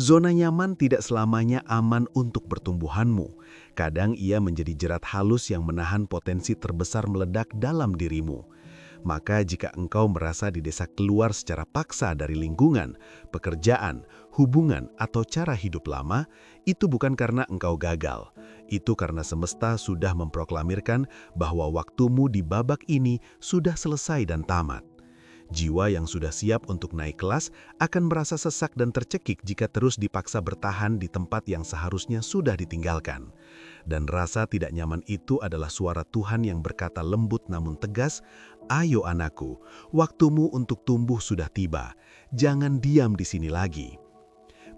Zona nyaman tidak selamanya aman untuk pertumbuhanmu. Kadang ia menjadi jerat halus yang menahan potensi terbesar meledak dalam dirimu. Maka jika engkau merasa didesak keluar secara paksa dari lingkungan, pekerjaan, hubungan, atau cara hidup lama, itu bukan karena engkau gagal. Itu karena semesta sudah memproklamirkan bahwa waktumu di babak ini sudah selesai dan tamat. Jiwa yang sudah siap untuk naik kelas akan merasa sesak dan tercekik jika terus dipaksa bertahan di tempat yang seharusnya sudah ditinggalkan. Dan rasa tidak nyaman itu adalah suara Tuhan yang berkata lembut namun tegas, "Ayo anakku, waktumu untuk tumbuh sudah tiba. Jangan diam di sini lagi."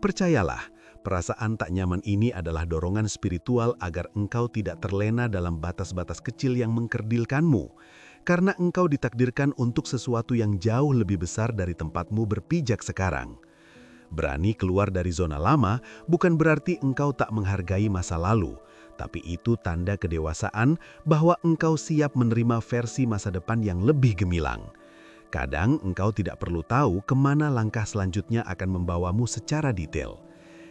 Percayalah, perasaan tak nyaman ini adalah dorongan spiritual agar engkau tidak terlena dalam batas-batas kecil yang mengkerdilkanmu. Karena engkau ditakdirkan untuk sesuatu yang jauh lebih besar dari tempatmu berpijak sekarang. Berani keluar dari zona lama bukan berarti engkau tak menghargai masa lalu, tapi itu tanda kedewasaan bahwa engkau siap menerima versi masa depan yang lebih gemilang. Kadang engkau tidak perlu tahu kemana langkah selanjutnya akan membawamu secara detail.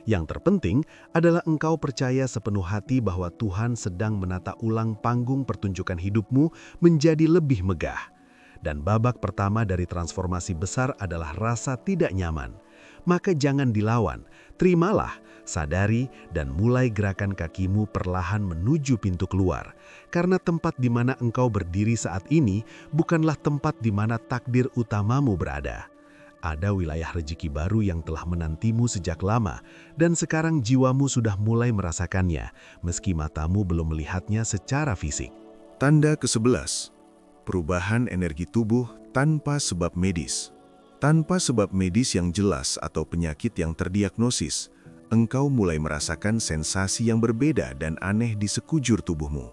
Yang terpenting adalah engkau percaya sepenuh hati bahwa Tuhan sedang menata ulang panggung pertunjukan hidupmu menjadi lebih megah. Dan babak pertama dari transformasi besar adalah rasa tidak nyaman. Maka jangan dilawan, terimalah, sadari, dan mulai gerakan kakimu perlahan menuju pintu keluar. Karena tempat di mana engkau berdiri saat ini bukanlah tempat di mana takdir utamamu berada. Ada wilayah rezeki baru yang telah menantimu sejak lama, dan sekarang jiwamu sudah mulai merasakannya, meski matamu belum melihatnya secara fisik. Tanda ke-11. Perubahan energi tubuh tanpa sebab medis. Tanpa sebab medis yang jelas atau penyakit yang terdiagnosis, engkau mulai merasakan sensasi yang berbeda dan aneh di sekujur tubuhmu.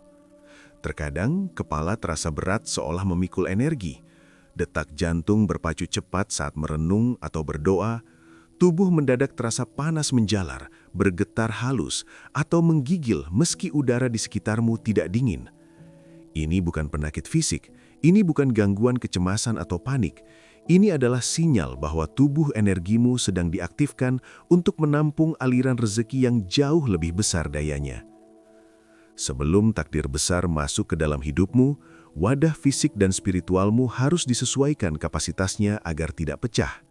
Terkadang, kepala terasa berat seolah memikul energi. Detak jantung berpacu cepat saat merenung atau berdoa. Tubuh mendadak terasa panas menjalar, bergetar halus, atau menggigil meski udara di sekitarmu tidak dingin. Ini bukan penyakit fisik, ini bukan gangguan kecemasan atau panik. Ini adalah sinyal bahwa tubuh energimu sedang diaktifkan untuk menampung aliran rezeki yang jauh lebih besar dayanya. Sebelum takdir besar masuk ke dalam hidupmu, wadah fisik dan spiritualmu harus disesuaikan kapasitasnya agar tidak pecah.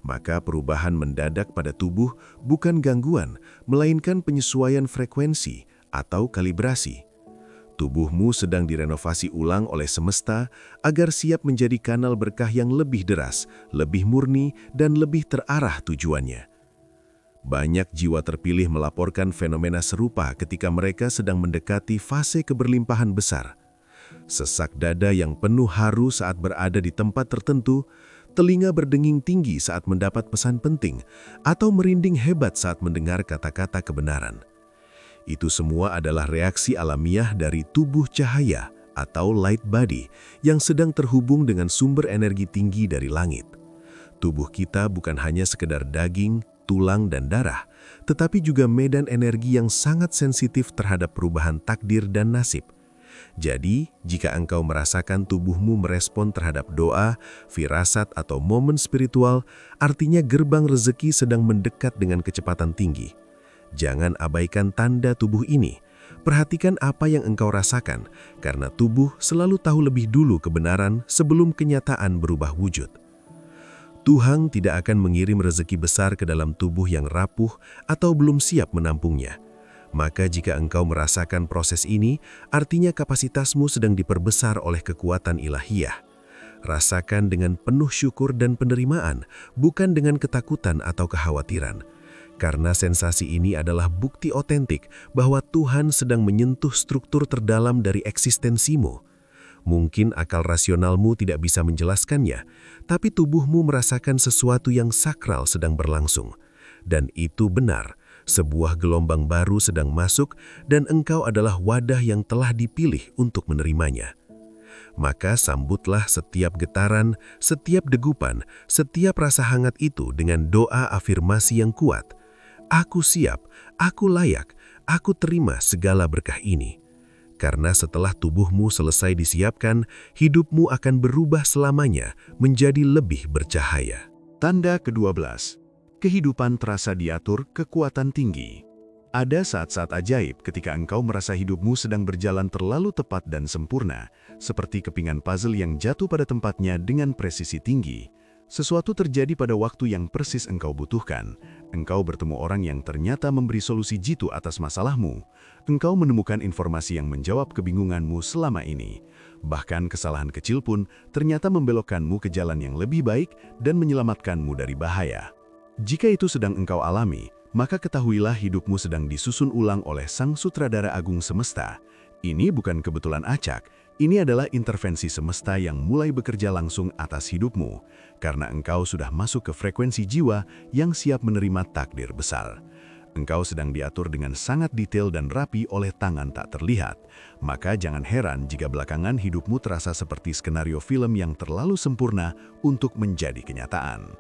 Maka perubahan mendadak pada tubuh bukan gangguan, melainkan penyesuaian frekuensi atau kalibrasi. Tubuhmu sedang direnovasi ulang oleh semesta agar siap menjadi kanal berkah yang lebih deras, lebih murni, dan lebih terarah tujuannya. Banyak jiwa terpilih melaporkan fenomena serupa ketika mereka sedang mendekati fase keberlimpahan besar. Sesak dada yang penuh haru saat berada di tempat tertentu, telinga berdenging tinggi saat mendapat pesan penting, atau merinding hebat saat mendengar kata-kata kebenaran. Itu semua adalah reaksi alamiah dari tubuh cahaya atau light body yang sedang terhubung dengan sumber energi tinggi dari langit. Tubuh kita bukan hanya sekedar daging, tulang, dan darah, tetapi juga medan energi yang sangat sensitif terhadap perubahan takdir dan nasib. Jadi, jika engkau merasakan tubuhmu merespon terhadap doa, firasat, atau momen spiritual, artinya gerbang rezeki sedang mendekat dengan kecepatan tinggi. Jangan abaikan tanda tubuh ini. Perhatikan apa yang engkau rasakan, karena tubuh selalu tahu lebih dulu kebenaran sebelum kenyataan berubah wujud. Tuhan tidak akan mengirim rezeki besar ke dalam tubuh yang rapuh atau belum siap menampungnya. Maka jika engkau merasakan proses ini, artinya kapasitasmu sedang diperbesar oleh kekuatan ilahiyah. Rasakan dengan penuh syukur dan penerimaan, bukan dengan ketakutan atau kekhawatiran. Karena sensasi ini adalah bukti otentik bahwa Tuhan sedang menyentuh struktur terdalam dari eksistensimu. Mungkin akal rasionalmu tidak bisa menjelaskannya, tapi tubuhmu merasakan sesuatu yang sakral sedang berlangsung. Dan itu benar, sebuah gelombang baru sedang masuk dan engkau adalah wadah yang telah dipilih untuk menerimanya. Maka sambutlah setiap getaran, setiap degupan, setiap rasa hangat itu dengan doa afirmasi yang kuat. Aku siap, aku layak, aku terima segala berkah ini. Karena setelah tubuhmu selesai disiapkan, hidupmu akan berubah selamanya menjadi lebih bercahaya. Tanda ke-12. Kehidupan terasa diatur kekuatan tinggi. Ada saat-saat ajaib ketika engkau merasa hidupmu sedang berjalan terlalu tepat dan sempurna, seperti kepingan puzzle yang jatuh pada tempatnya dengan presisi tinggi. Sesuatu terjadi pada waktu yang persis engkau butuhkan. Engkau bertemu orang yang ternyata memberi solusi jitu atas masalahmu. Engkau menemukan informasi yang menjawab kebingunganmu selama ini. Bahkan kesalahan kecil pun ternyata membelokkanmu ke jalan yang lebih baik dan menyelamatkanmu dari bahaya. Jika itu sedang engkau alami, maka ketahuilah hidupmu sedang disusun ulang oleh Sang Sutradara Agung Semesta. Ini bukan kebetulan acak. Ini adalah intervensi semesta yang mulai bekerja langsung atas hidupmu, karena engkau sudah masuk ke frekuensi jiwa yang siap menerima takdir besar. Engkau sedang diatur dengan sangat detail dan rapi oleh tangan tak terlihat, maka jangan heran jika belakangan hidupmu terasa seperti skenario film yang terlalu sempurna untuk menjadi kenyataan.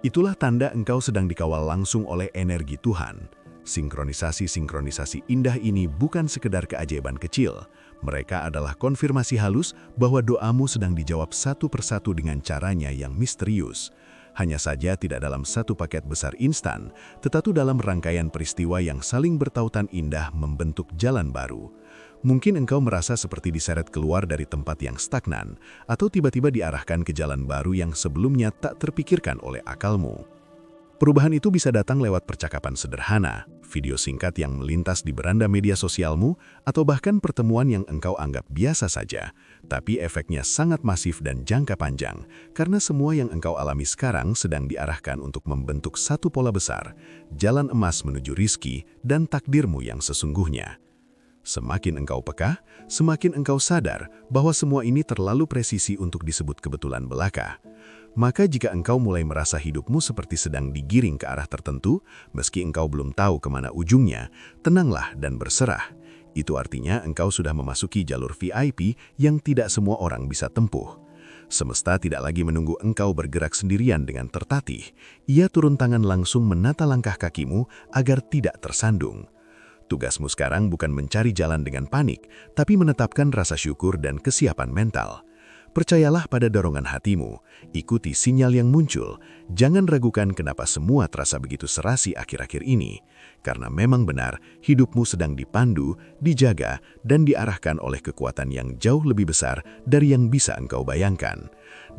Itulah tanda engkau sedang dikawal langsung oleh energi Tuhan. Sinkronisasi-sinkronisasi indah ini bukan sekedar keajaiban kecil. Mereka adalah konfirmasi halus bahwa doamu sedang dijawab satu persatu dengan caranya yang misterius. Hanya saja tidak dalam satu paket besar instan, tetapi dalam rangkaian peristiwa yang saling bertautan indah membentuk jalan baru. Mungkin engkau merasa seperti diseret keluar dari tempat yang stagnan, atau tiba-tiba diarahkan ke jalan baru yang sebelumnya tak terpikirkan oleh akalmu. Perubahan itu bisa datang lewat percakapan sederhana, video singkat yang melintas di beranda media sosialmu, atau bahkan pertemuan yang engkau anggap biasa saja, tapi efeknya sangat masif dan jangka panjang, karena semua yang engkau alami sekarang sedang diarahkan untuk membentuk satu pola besar, jalan emas menuju rizki dan takdirmu yang sesungguhnya. Semakin engkau peka, semakin engkau sadar bahwa semua ini terlalu presisi untuk disebut kebetulan belaka. Maka jika engkau mulai merasa hidupmu seperti sedang digiring ke arah tertentu, meski engkau belum tahu kemana ujungnya, tenanglah dan berserah. Itu artinya engkau sudah memasuki jalur VIP yang tidak semua orang bisa tempuh. Semesta tidak lagi menunggu engkau bergerak sendirian dengan tertatih. Ia turun tangan langsung menata langkah kakimu agar tidak tersandung. Tugasmu sekarang bukan mencari jalan dengan panik, tapi menetapkan rasa syukur dan kesiapan mental. Percayalah pada dorongan hatimu, ikuti sinyal yang muncul, jangan ragukan kenapa semua terasa begitu serasi akhir-akhir ini. Karena memang benar, hidupmu sedang dipandu, dijaga, dan diarahkan oleh kekuatan yang jauh lebih besar dari yang bisa engkau bayangkan.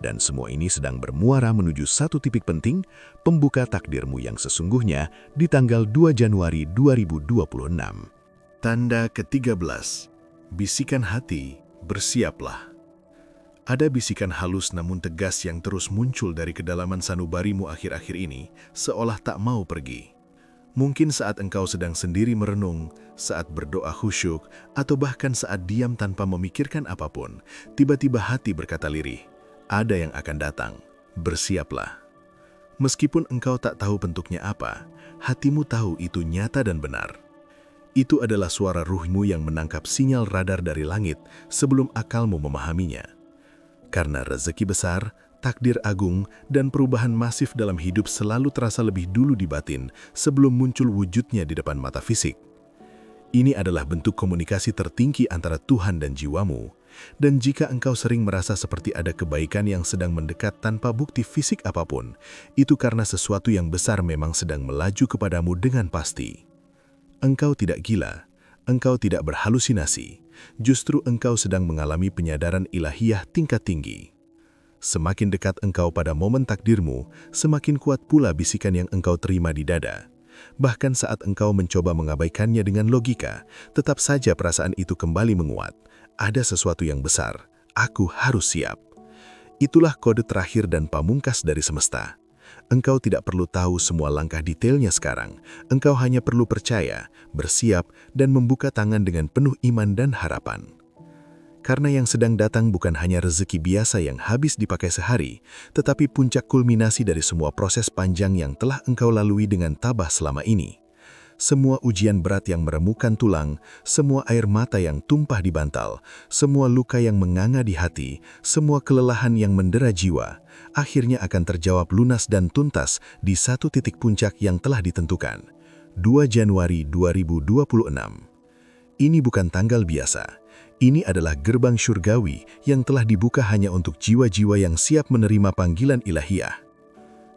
Dan semua ini sedang bermuara menuju satu titik penting, pembuka takdirmu yang sesungguhnya di tanggal 2 Januari 2026. Tanda ke-13. Bisikan hati, bersiaplah. Ada bisikan halus namun tegas yang terus muncul dari kedalaman sanubarimu akhir-akhir ini, seolah tak mau pergi. Mungkin saat engkau sedang sendiri merenung, saat berdoa khusyuk, atau bahkan saat diam tanpa memikirkan apapun, tiba-tiba hati berkata lirih, ada yang akan datang, bersiaplah. Meskipun engkau tak tahu bentuknya apa, hatimu tahu itu nyata dan benar. Itu adalah suara ruhmu yang menangkap sinyal radar dari langit sebelum akalmu memahaminya. Karena rezeki besar, takdir agung, dan perubahan masif dalam hidup selalu terasa lebih dulu di batin sebelum muncul wujudnya di depan mata fisik. Ini adalah bentuk komunikasi tertinggi antara Tuhan dan jiwamu. Dan jika engkau sering merasa seperti ada kebaikan yang sedang mendekat tanpa bukti fisik apapun, itu karena sesuatu yang besar memang sedang melaju kepadamu dengan pasti. Engkau tidak gila, engkau tidak berhalusinasi. Justru engkau sedang mengalami penyadaran ilahiyah tingkat tinggi. Semakin dekat engkau pada momen takdirmu, semakin kuat pula bisikan yang engkau terima di dada. Bahkan saat engkau mencoba mengabaikannya dengan logika, tetap saja perasaan itu kembali menguat. Ada sesuatu yang besar, aku harus siap. Itulah kode terakhir dan pamungkas dari semesta. Engkau tidak perlu tahu semua langkah detailnya sekarang. Engkau hanya perlu percaya, bersiap, dan membuka tangan dengan penuh iman dan harapan. Karena yang sedang datang bukan hanya rezeki biasa yang habis dipakai sehari, tetapi puncak kulminasi dari semua proses panjang yang telah engkau lalui dengan tabah selama ini. Semua ujian berat yang meremukkan tulang, semua air mata yang tumpah di bantal, semua luka yang menganga di hati, semua kelelahan yang mendera jiwa, akhirnya akan terjawab lunas dan tuntas di satu titik puncak yang telah ditentukan. 2 Januari 2026. Ini bukan tanggal biasa. Ini adalah gerbang syurgawi yang telah dibuka hanya untuk jiwa-jiwa yang siap menerima panggilan ilahiyah.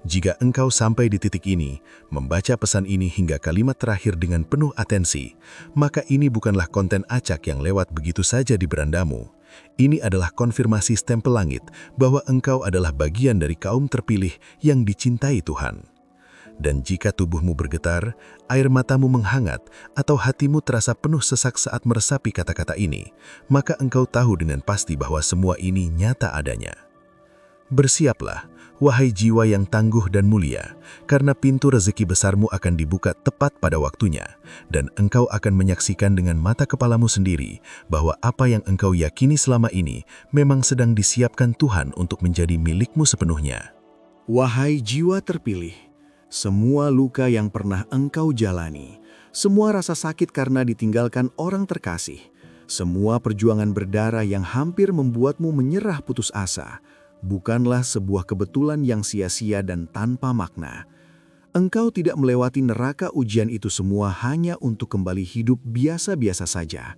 Jika engkau sampai di titik ini, membaca pesan ini hingga kalimat terakhir dengan penuh atensi, maka ini bukanlah konten acak yang lewat begitu saja di berandamu. Ini adalah konfirmasi stempel langit bahwa engkau adalah bagian dari kaum terpilih yang dicintai Tuhan. Dan jika tubuhmu bergetar, air matamu menghangat, atau hatimu terasa penuh sesak saat meresapi kata-kata ini, maka engkau tahu dengan pasti bahwa semua ini nyata adanya. Bersiaplah, wahai jiwa yang tangguh dan mulia, karena pintu rezeki besarmu akan dibuka tepat pada waktunya, dan engkau akan menyaksikan dengan mata kepalamu sendiri bahwa apa yang engkau yakini selama ini memang sedang disiapkan Tuhan untuk menjadi milikmu sepenuhnya. Wahai jiwa terpilih, semua luka yang pernah engkau jalani, semua rasa sakit karena ditinggalkan orang terkasih, semua perjuangan berdarah yang hampir membuatmu menyerah putus asa, bukanlah sebuah kebetulan yang sia-sia dan tanpa makna. Engkau tidak melewati neraka ujian itu semua hanya untuk kembali hidup biasa-biasa saja.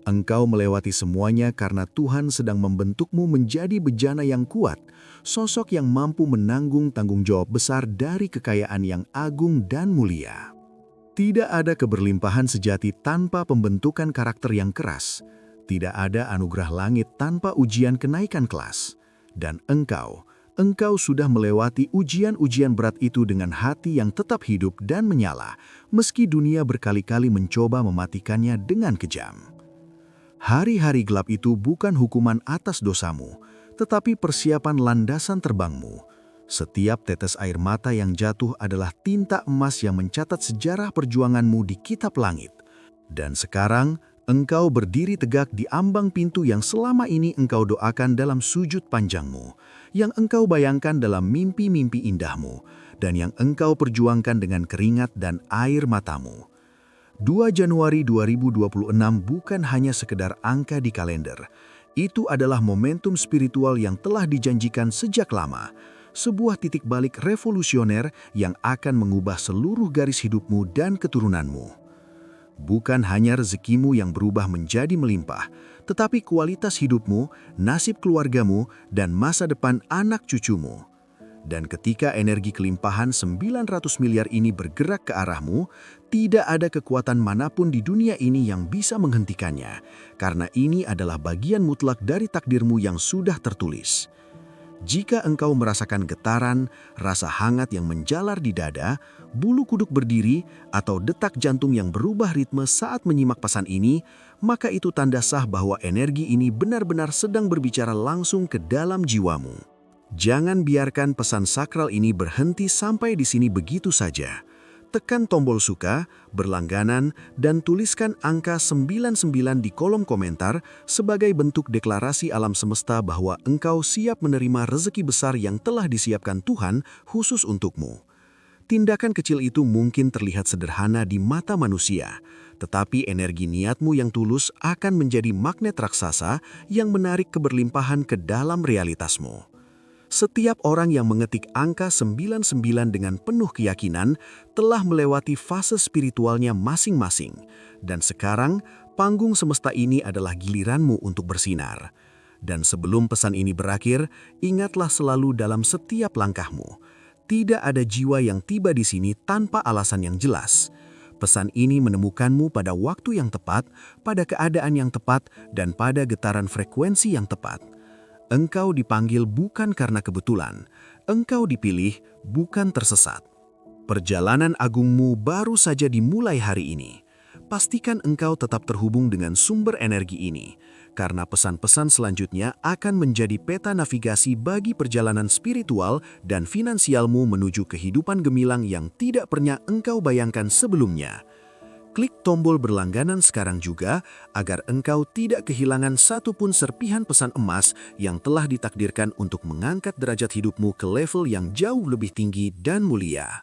Engkau melewati semuanya karena Tuhan sedang membentukmu menjadi bejana yang kuat, sosok yang mampu menanggung tanggung jawab besar dari kekayaan yang agung dan mulia. Tidak ada keberlimpahan sejati tanpa pembentukan karakter yang keras. Tidak ada anugerah langit tanpa ujian kenaikan kelas. Dan engkau sudah melewati ujian-ujian berat itu dengan hati yang tetap hidup dan menyala, meski dunia berkali-kali mencoba mematikannya dengan kejam. Hari-hari gelap itu bukan hukuman atas dosamu, tetapi persiapan landasan terbangmu. Setiap tetes air mata yang jatuh adalah tinta emas yang mencatat sejarah perjuanganmu di kitab langit. Dan sekarang, Engkau berdiri tegak di ambang pintu yang selama ini engkau doakan dalam sujud panjangmu, yang engkau bayangkan dalam mimpi-mimpi indahmu, dan yang engkau perjuangkan dengan keringat dan air matamu. 2 Januari 2026 bukan hanya sekedar angka di kalender. Itu adalah momentum spiritual yang telah dijanjikan sejak lama, sebuah titik balik revolusioner yang akan mengubah seluruh garis hidupmu dan keturunanmu. Bukan hanya rezekimu yang berubah menjadi melimpah, tetapi kualitas hidupmu, nasib keluargamu, dan masa depan anak cucumu. Dan ketika energi kelimpahan 900 miliar ini bergerak ke arahmu, tidak ada kekuatan manapun di dunia ini yang bisa menghentikannya, karena ini adalah bagian mutlak dari takdirmu yang sudah tertulis. Jika engkau merasakan getaran, rasa hangat yang menjalar di dada, bulu kuduk berdiri, atau detak jantung yang berubah ritme saat menyimak pesan ini, maka itu tanda sah bahwa energi ini benar-benar sedang berbicara langsung ke dalam jiwamu. Jangan biarkan pesan sakral ini berhenti sampai di sini begitu saja. Tekan tombol suka, berlangganan, dan tuliskan angka 99 di kolom komentar sebagai bentuk deklarasi alam semesta bahwa engkau siap menerima rezeki besar yang telah disiapkan Tuhan khusus untukmu. Tindakan kecil itu mungkin terlihat sederhana di mata manusia, tetapi energi niatmu yang tulus akan menjadi magnet raksasa yang menarik keberlimpahan ke dalam realitasmu. Setiap orang yang mengetik angka 99 dengan penuh keyakinan telah melewati fase spiritualnya masing-masing. Dan sekarang, panggung semesta ini adalah giliranmu untuk bersinar. Dan sebelum pesan ini berakhir, ingatlah selalu dalam setiap langkahmu. Tidak ada jiwa yang tiba di sini tanpa alasan yang jelas. Pesan ini menemukanmu pada waktu yang tepat, pada keadaan yang tepat, dan pada getaran frekuensi yang tepat. Engkau dipanggil bukan karena kebetulan, engkau dipilih bukan tersesat. Perjalanan agungmu baru saja dimulai hari ini. Pastikan engkau tetap terhubung dengan sumber energi ini, karena pesan-pesan selanjutnya akan menjadi peta navigasi bagi perjalanan spiritual dan finansialmu menuju kehidupan gemilang yang tidak pernah engkau bayangkan sebelumnya. Klik tombol berlangganan sekarang juga agar engkau tidak kehilangan satupun serpihan pesan emas yang telah ditakdirkan untuk mengangkat derajat hidupmu ke level yang jauh lebih tinggi dan mulia.